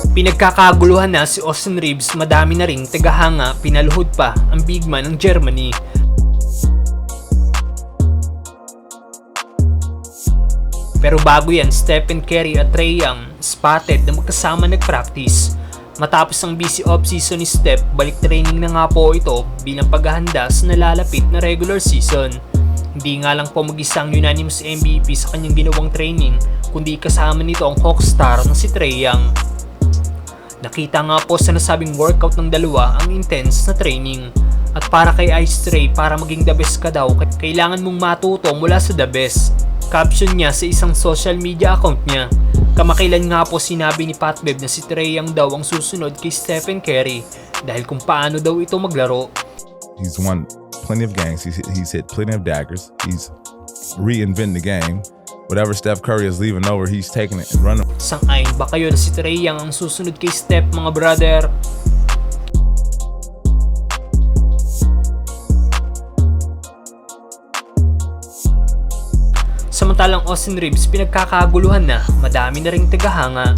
Pinagkakaguluhan na si Austin Reeves, madami na ring tagahanga, pinaluhod pa ang big man ng Germany. Pero bago yan, Stephen Curry at Trae Young spotted na magkasama nag-practice. Matapos ang busy off-season ni Steph, balik training na nga po ito bilang paghahanda sa nalalapit na regular season. Hindi nga lang po mag-isang unanimous MVP sa kanyang ginawang training, kundi kasama nito ang Hawkstar na si Trae Young. Nakita nga po sa nasabing workout ng dalawa ang intense na training. At para kay Ice Trae, para maging the best ka daw, kailangan mong matuto mula sa the best. Caption niya sa isang social media account niya. Kamakailan nga po sinabi ni Pat Bev na si Trae Young daw ang susunod kay Stephen Curry dahil kung paano daw ito maglaro. He's won plenty of games, he's hit plenty of daggers, he's reinvented the game. Whatever Steph Curry is leaving over, he's taking it and running. Sang-ayon ba kayo na si Trae Young ang susunod kay Steph, mga brother? Samantalang Austin Reeves, pinagkakaguluhan na, madami na ring tagahanga.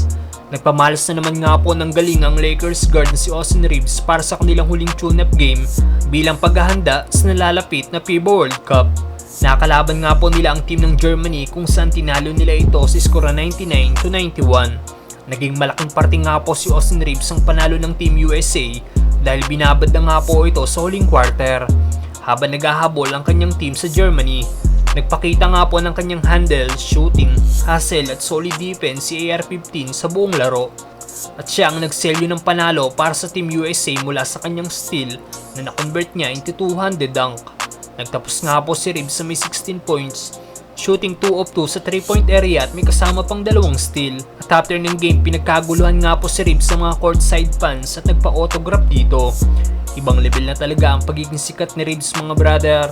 Nagpamalas na naman nga po ng galing ang Lakers guard na si Austin Reeves para sa kanilang huling tune-up game bilang paghahanda sa nalalapit na FIBA World Cup. Nakalaban nga po nila ang team ng Germany kung saan tinalo nila ito sa skora 99-91. Naging malaking parte nga po si Austin Reeves ang panalo ng Team USA dahil binabad na nga po ito sa huling quarter. Habang naghahabol ang kanyang team sa Germany, nagpakita nga po ng kanyang handle, shooting, hustle at solid defense si AR-15 sa buong laro. At siya ang nagselyo ng panalo para sa Team USA mula sa kanyang steal na na-convert niya into two-handed dunk. Nagtapos nga po si Reeves sa may 16 points, shooting 2 of 2 sa 3-point area at may kasama pang dalawang steal. At after ng game, pinagkaguluhan nga po si Reeves sa mga courtside fans at nagpa-autograph dito. Ibang level na talaga ang pagiging sikat ni Reeves, mga brother.